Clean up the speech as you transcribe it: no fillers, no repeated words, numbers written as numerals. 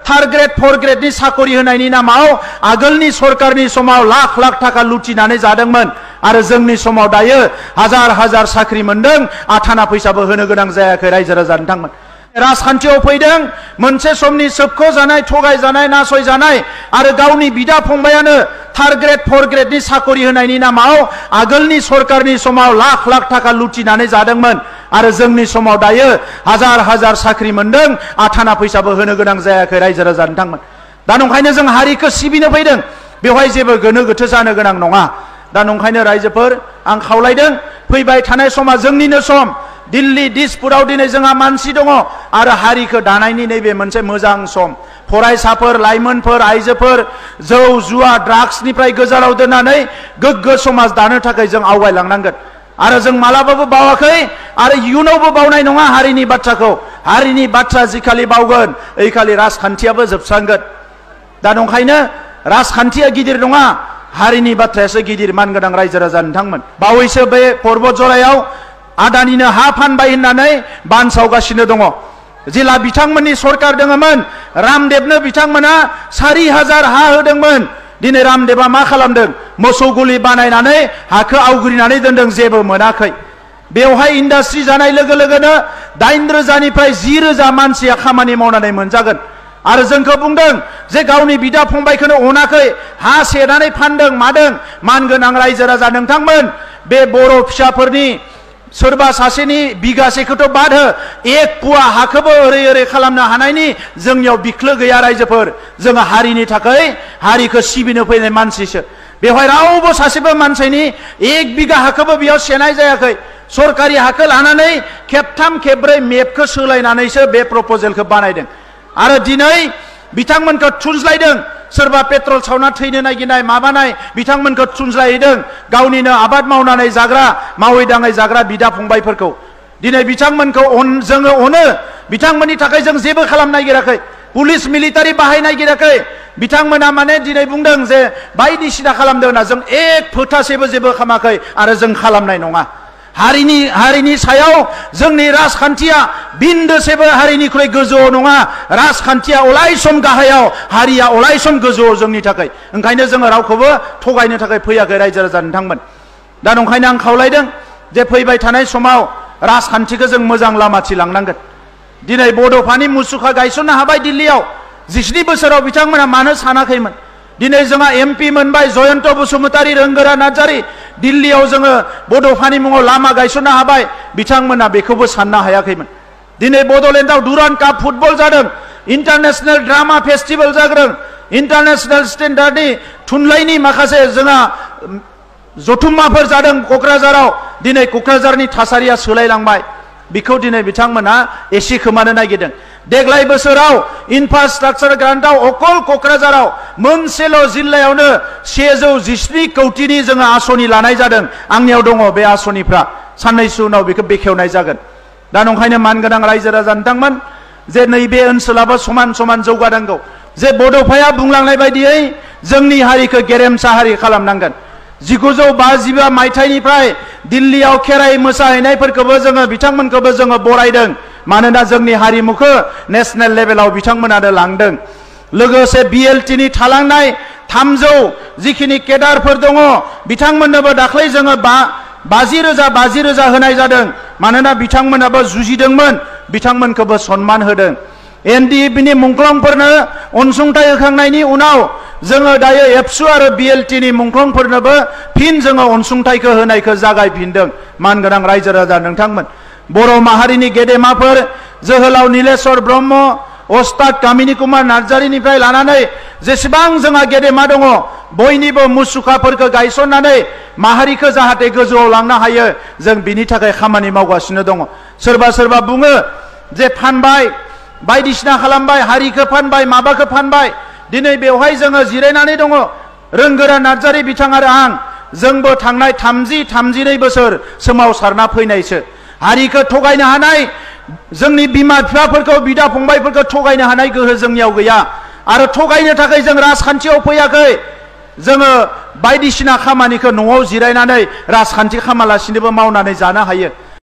third grade fourth ग्रेडनि साकरि होनायनि नामाव आगोलनि सरकारनि समाव लाख लाख थाखा लुटिनानै जादोंमोन आरो जोंनि समाव दायो हाजार हाजार साख्रि मोनदों आथाना फैसाबो होनो गोनां जायाखै रायजो राजा नोंथांमोन राजखान्थियाव फैदों मोनसे समनि सोबख'जानाय थगायजानाय नासयजानाय आरो गावनि बिदा फंबायानो थार्ड ग्रेड फोर्थ ग्रेडनि साकरि होनायनि नामाव आगोलनि सरकारनि समाव लाख लाख थाखा लुटिनानै जादोंमोन आरो जोंनि समाव दायो हाजार हाजार साख्रि मोनदों आथाना फैसाबो होनो गोनां जायाखै रायजो राजा नोंथांमोन दा नंखायनो जों हारिखौ सिबिनो फैदों बेवहाय जेबो गोनो गोथो जानो गोनां नङा दा नंखायनो रायजोफोर आं खावलायदों फैबाय थानाय समा जोंनिनो सम दिल्ली दिसपुराव दिनै जोंहा मानसि दङ आरो हारिखौ दानायनि नैबे मोनसे मोजां सम फरायसाफोर लाइमोनफोर आइजोफोर जौ जुवा ड्राग्सनिफ्राय गोजानाव दोननानै गोग्गो समाज दानो थाखाय जों आवगायलांनांगोन आरो जों मालाबाबो बावाखै आरो इयुनावबो बावनाय नङा हारिनि बाथ्राखौ हारिनि बाथ्रा जिखालि बावगोन ओइखालि राजखान्थियाबो जोबस्रांगोन दा नंखायनो राजखान्थिया गिदिर नङा हारिनि बाथ्रायासो गिदिर मानगोनां रायजो राजा नोंथांमोन बावैसो बे पर्बतजरायाव आदानिनो हा फानबाय होननानै बानसावगासिनो दङ जेला बिथांमोननि सरकार दङमोन रामदेबनो बिथांमोना 4000 हा होदोंमोन दिनै रामदेबा मा खालामदों मोसौ गलि बानायनानै हाखौ आवग्रिनानै दोनदों जेबो मोनाखै बेवहाय इन्डास्ट्रि जानाय लोगो लोगोनो 9,000 निफ्राय 10,000 मानसिया खामानि मावनानै मोनजागोन आरो जोंखौ बुंदों जे गावनि बिदा फंबायखौनो अनाखै हा सेनानै फानदों मादों मानगोनां रायजो राजा नोंथांमोन बे बर' फिसाफोरनि सोरबा सासेनि बिगासेखौथ' बाद हो एक पुवा हाखौबो ओरै ओरै खालामनो हानायनि जोंनियाव बिख्लो गैया रायजोफोर जोङो हारिनि थाखाय हारिखौ सिबिनो फैनाय मानसिसो बेवहाय रावबो सासेबो मानसिनि एक बिगा हाखौबो बेयाव सेनाय जायाखै सरकारि हाखौ लानानै खेबथाम खेबब्रै मेपखौ सोलायनानैसो बे प्रप'जेलखौ बानायदों आरो दिनै बिथांमोनखौ थुनज्लायदों सोरबा पेट्रल सावना थैनो नागिरनाय माबानाय बिथांमोनखौ थुनज्लायहैदों गावनिनो आबाद मावनानै जाग्रा मावै दाङै जाग्रा बिदा फंबायफोरखौ दिनै बिथांमोनखौ जोङो अनो बिथांमोननि थाखाय जों जेबो खालामनो नागिराखै पुलिस मिलिटारि बाहायनो नागिराखै बिथांमोना माने दिनै बुंदों जे बायदिसिना खालामदों होनना जों एक फोथासेबो जेबो खालामाखै आरो जों खालामनाय नङा हारिनि सायाव जोंनि राजखान्थिया बिन्दोसेबो हारिनिख्रुइ गोजौआव नङा राजखान्थिया अरायसम गाहायाव हारिया अरायसम गोजौआव जोंनि थाखाय ओंखायनो जोङो रावखौबो थगायनो थाखाय फैयाखै रायजो राजा नोंथांमोन दा नंखायनो आं खावलायदों जे फैबाय थानाय समाव राजखान्थिखौ जों मोजां लामाथि लांनांगोन दिनै बड'फानि मुसुखा गायसननो हाबाय दिल्लीयाव 17 बोसोराव बिथांमोना मानो सानाखैमोन दिनै जोंहा एमपि मोनबाय जयन्त बसुमतारी रोंगोरा नार्जारी दिल्लीयाव जोङो बड'फानि मुङाव लामा गायसननो हाबाय बिथांमोना बेखौबो साननो हायाखैमोन दिनै बड'लेण्डआव डुरान्ड काप फुटबल जादों इन्टारनेशनेल ड्रामा फेस्टिभेल जादों इन्टारनेशनेल स्टेन्डार्डनि थुनलाइनि माखासे जोंहा जथुम्माफोर जादों क'क्राझाराव दिनै क'क्राझारनि थासारिया सोलायलांबाय बेखौ दिनै बिथांमोना एसे खोमानो नागिरदों देग्लाय बोसोराव इनफ्रास्ट्राक्चार ग्रान्टआव अकल क'क्राझाराव मोनसेल' जिल्लायावनो 117 कौटिनि जोङो आसनि लानाय जादों आंनियाव दङ बे आसनिफ्रा साननैसो उनाव बेखौ बेखेवनाय जागोन दा नंखायनो मानगोनां रायजो राजा नोंथांमोन जे नैबे ओनसोलाबो समान समान जौगानांगौ जे बड'फाया बुंलांनाय बायदियै जोंनि हारिखौ गेरेमसा हारि खालामनांगोन 1952 मायथाइनिफ्राय दिल्लीयाव खेराइ मोसाहैनायफोरखौबो जोङो बिथांमोनखौबो जोङो बरायदों मानोना जोंनि हारिमुखौ नेशनेल लेभेलाव बिथांमोनानो लांदों लोगोसे बिएलटिनि थालांनाय 300 जिखिनि केडारफोर दङ बिथांमोननोबो दाख्लै जोङो 50,000 होनाय जादों मानोना बिथांमोनाबो जुजिदोंमोन बिथांमोनखौबो सन्मान होदों एनडिएफबिनि मुंख्लंफोरनो अनसुंथाइ होखांनायनि उनाव जोङो दायो एबसु आरो बिएलटिनि मुंख्लंफोरनोबो फिन जोङो अनसुंथाइखौ होनायखौ जागायफिनदों मानगोनां रायजो राजा नोंथांमोन बर' माहारिनि गेदेमाफोर जोहोलाव नीलेश्वर ब्रह्म अस्ताद कामिनी कुमार नार्जारीनिफ्राय लानानै जेसेबां जोंहा गेदेमा दङ बयनिबो मुसुखाफोरखौ गायसननानै माहारिखौ जाहाथे गोजौआव लांनो हायो जों बिनि थाखाय खामानि मावगासिनो दङ सोरबा सोरबा बुङो जे फानबाय बायदिसिना खालामबाय हारिखौ फानबाय माबाखौ फानबाय दिनै बेवहाय जोङो जिरायनानै दङ रोंगोरा नार्जारी बिथां आरो आं जोंबो थांनाय 32 बोसोर सोमावसारना फैनायसो हारिखौ थगायनो हानाय जोंनि बिमा बिफाफोरखौ बिदा फंबायफोरखौ थगायनो हानाय गोहो जोंनियाव गैया आरो थगायनो थाखाय जों राजखान्थियाव फैयाखै जोङो बायदिसिना खामानिखौ न'आव जिरायनानै राजखान्थि खामालासिनोबो मावनानै जानो हायो